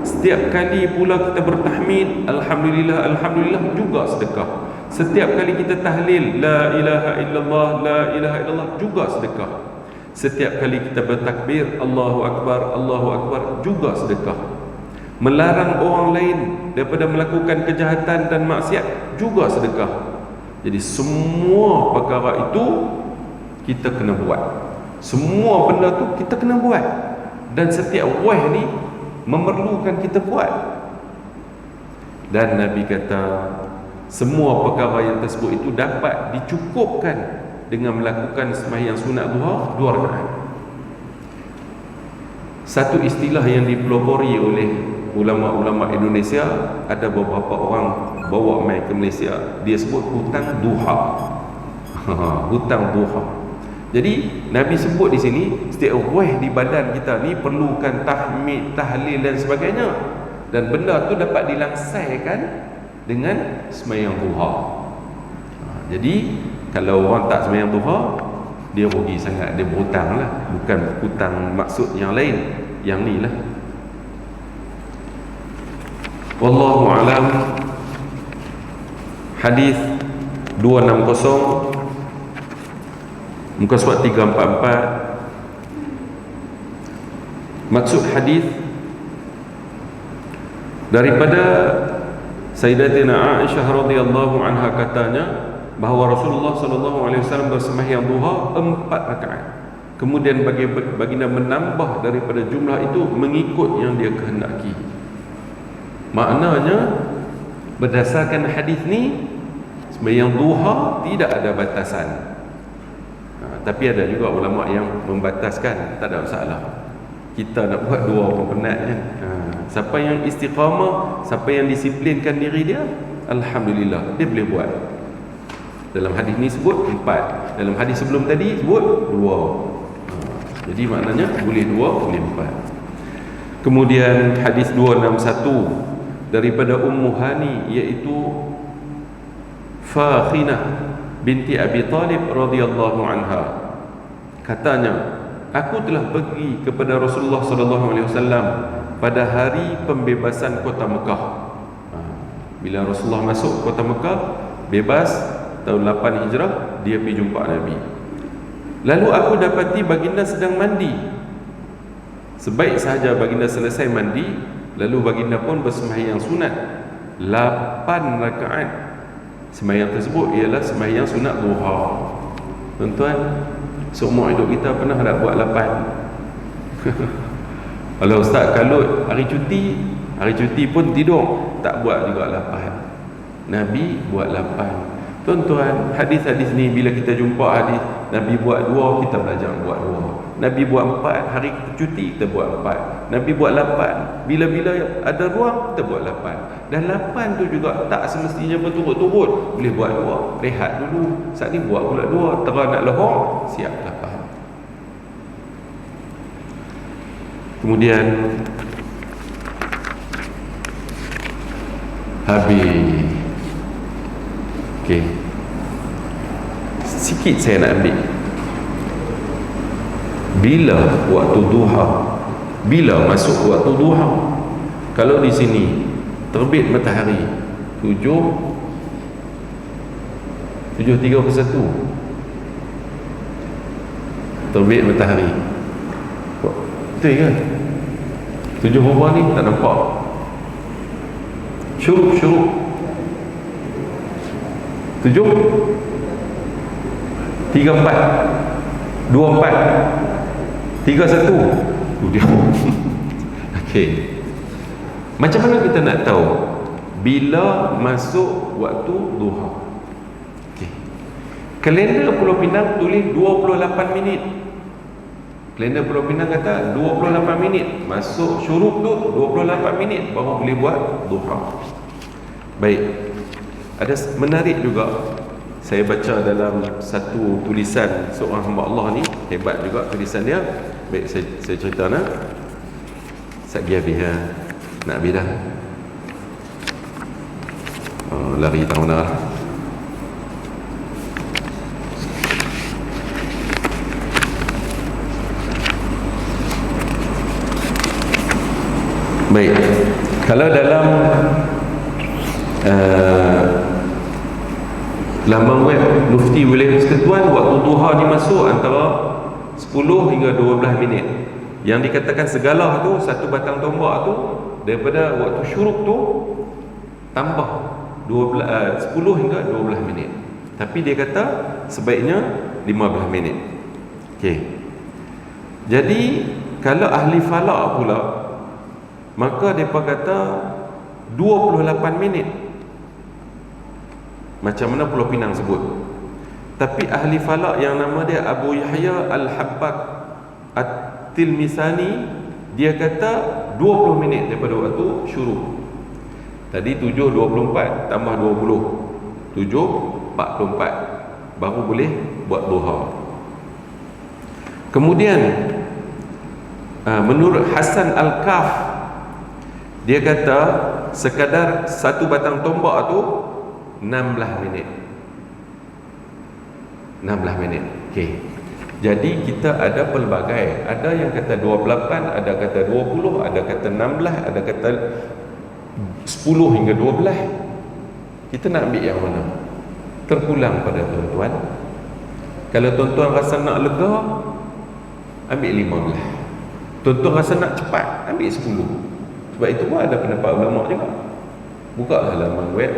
Setiap kali pula kita bertahmid alhamdulillah, alhamdulillah, juga sedekah. Setiap kali kita tahlil la ilaha illallah, la ilaha illallah, juga sedekah. Setiap kali kita bertakbir Allahu akbar, Allahu akbar, juga sedekah. Melarang orang lain daripada melakukan kejahatan dan maksiat, juga sedekah. Jadi semua perkara itu kita kena buat. Semua benda tu kita kena buat. Dan setiap wah ni memerlukan kita buat. Dan Nabi kata semua perkara yang tersebut itu dapat dicukupkan dengan melakukan sembahyang sunat duha 2 rakaat. Satu istilah yang dipelopori oleh ulama-ulama Indonesia, ada beberapa orang bawa mai ke Malaysia, dia sebut hutang duha. Hutang duha. Jadi Nabi sebut di sini setiap ruh di badan kita ni perlukan tahmid, tahlil dan sebagainya, dan benda tu dapat dilangsaikan dengan sembahyang duha. Jadi kalau orang tak sembahyang duha, dia rugi sangat, dia berhutang lah. Bukan hutang maksud yang lain, yang ni lah. Wallahu alam. Hadis 260 muka surat 344. Maksud hadis daripada Sayyidatina Aisyah radhiyallahu anha katanya bahawa Rasulullah sallallahu alaihi wasallam bersembahyang duha 4 rakaat. Kemudian baginda menambah daripada jumlah itu mengikut yang dia kehendaki. Maknanya berdasarkan hadis ni sembahyang duha tidak ada batasan. Tapi ada juga ulama yang membataskan, tak ada masalah. Kita nak buat dua pun penat kan. Siapa yang istiqamah, siapa yang disiplinkan diri dia, alhamdulillah dia boleh buat. Dalam hadis ni sebut 4, dalam hadis sebelum tadi sebut 2. Jadi maknanya boleh 2, boleh 4. Kemudian hadis 261 daripada Ummu Hani, iaitu Fakhinah binti Abi Talib radhiyallahu anha. Katanya, aku telah pergi kepada Rasulullah sallallahu alaihi wasallam pada hari pembebasan kota Mekah. Bila Rasulullah masuk kota Mekah, bebas tahun 8 Hijrah, dia pergi jumpa Nabi. Lalu aku dapati baginda sedang mandi. Sebaik sahaja baginda selesai mandi, lalu baginda pun bersembahyang sunat 8 rakaat. Sembahyang tersebut ialah sembahyang sunat duha. Tuan-tuan, seumur hidup kita pernah tak buat 8? Kalau Ustaz kalut hari cuti pun tidur, tak buat juga 8. Nabi buat 8. Tuan-tuan, hadis-hadis ni bila kita jumpa hadis Nabi buat 2, kita belajar buat 2. Nabi buat 4, hari cuti kita buat 4. Nabi buat 8, bila-bila ada ruang kita buat 8. Dan 8 tu juga tak semestinya berturut-turut. Boleh buat 2, rehat dulu, saat ni buat pula 2, terang nak lohor, siap 8. Kemudian habis. Okey, sikit saya nak ambil. Bila waktu duha, bila masuk waktu duha? Kalau di sini terbit matahari 7:31, terbit matahari. Betul ke? 7 berapa ni tak nampak. Syuruk 7:34, 24, 31. Dia. Okey. Macam mana kita nak tahu bila masuk waktu duha? Okey. Kalender Pulau Pinang tulis 28 minit. Kalender Pulau Pinang kata 28 minit. Masuk syuruk tu 28 minit baru boleh buat duha. Baik. Ada menarik juga, saya baca dalam satu tulisan seorang hamba Allah ni, hebat juga tulisan dia. Baik, saya cerita nak. Sagi habis ha. Nak habis dah. Oh, lari tahun dah. Baik. Kalau dalam laman web Mufti Wilayah Persekutuan, waktu duha ni masuk antara 10 hingga 12 minit. Yang dikatakan segalah tu, satu batang tombak tu, daripada waktu syuruk tu tambah 10 hingga 12 minit. Tapi dia kata sebaiknya 15 minit. Okey. Jadi kalau ahli falak pula, maka mereka kata 28 minit. Macam mana Pulau Pinang sebut. Tapi ahli falak yang nama dia Abu Yahya Al-Habbak At-Tilmisani, dia kata 20 minit daripada waktu syuruk. Tadi 7:24 tambah 20, 7:44, baru boleh buat duha. Kemudian menurut Hasan Al-Kaf, dia kata sekadar satu batang tombak tu 16 minit. 16 minit. Okey. Jadi kita ada pelbagai. Ada yang kata 28, ada kata 20, ada kata 16, ada kata 10 hingga 12. Kita nak ambil yang mana? Terpulang pada tuan-tuan. Kalau tuan-tuan rasa nak lega, ambil 15. Tuan-tuan rasa nak cepat, ambil 10. Sebab itu pun ada pendapat ulama juga. Buka halaman web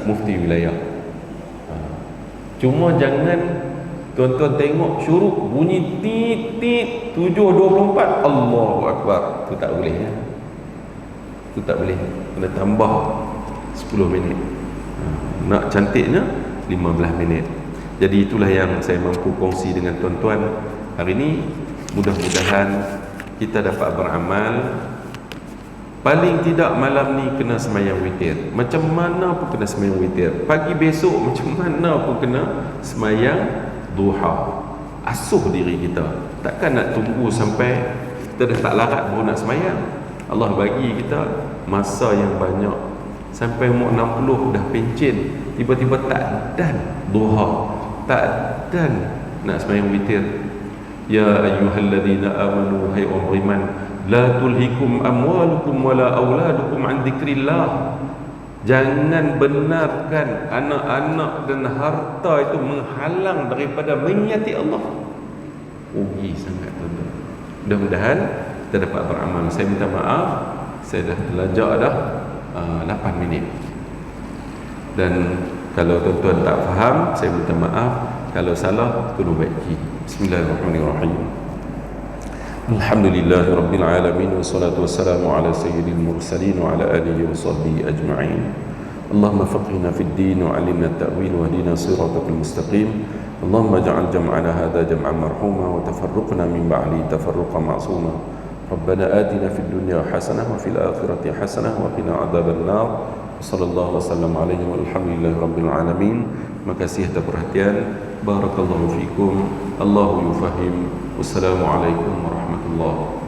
Mufti Wilayah. Cuma jangan tuan-tuan tengok syuruk bunyi tit 7.24, Allahu Akbar. Itu tak boleh ya. Itu tak boleh. Kena tambah 10 minit. Nak cantiknya 15 minit. Jadi itulah yang saya mampu kongsi dengan tuan-tuan hari ini. Mudah-mudahan kita dapat beramal. Paling tidak malam ni kena sembahyang witir. Macam mana pun kena sembahyang witir. Pagi besok macam mana pun kena sembahyang duha. Asuh diri kita. Takkan nak tunggu sampai kita dah tak larat baru nak sembahyang. Allah bagi kita masa yang banyak. Sampai umur 60 dah pencen, tiba-tiba tak dan duha, tak dan nak sembahyang witir. Ya ayyuhalladzina amanu, hai orang beriman, la tulhikum amwalukum wala auladukum an dzikrillah. Jangan benarkan anak-anak dan harta itu menghalang daripada menyati Allah. Rugi sangat tuan-tuan. Mudah-mudahan kita dapat beramal. Saya minta maaf, saya dah terlajak dah 8 minit. Dan kalau tuan-tuan tak faham, saya minta maaf. Kalau salah, tolong baiki. Bismillahirrahmanirrahim. Alhamdulillahi rabbil alamin, wassalatu wassalamu ala sayyidil mursalin wa ala alihi wa sahbihi ajma'in. Allahumma faqihna fid din wa 'allimna at-ta'wil wa hdina siratal mustaqim. Allahumma ja'al jam'ana hadha jam'an marhuma wa tafarruqna min ba'di tafarruqan ma'suma. Rabbana atina fid dunya hasanah wa fil akhirati hasanah wa qina adzaban nar. Sallallahu wasallam alaihi walhamdulillahi rabbil alamin. Terima kasih atas perhatian. Barakallahu fikum. Allahu yufahim. Wassalamualaikum warahmatullahi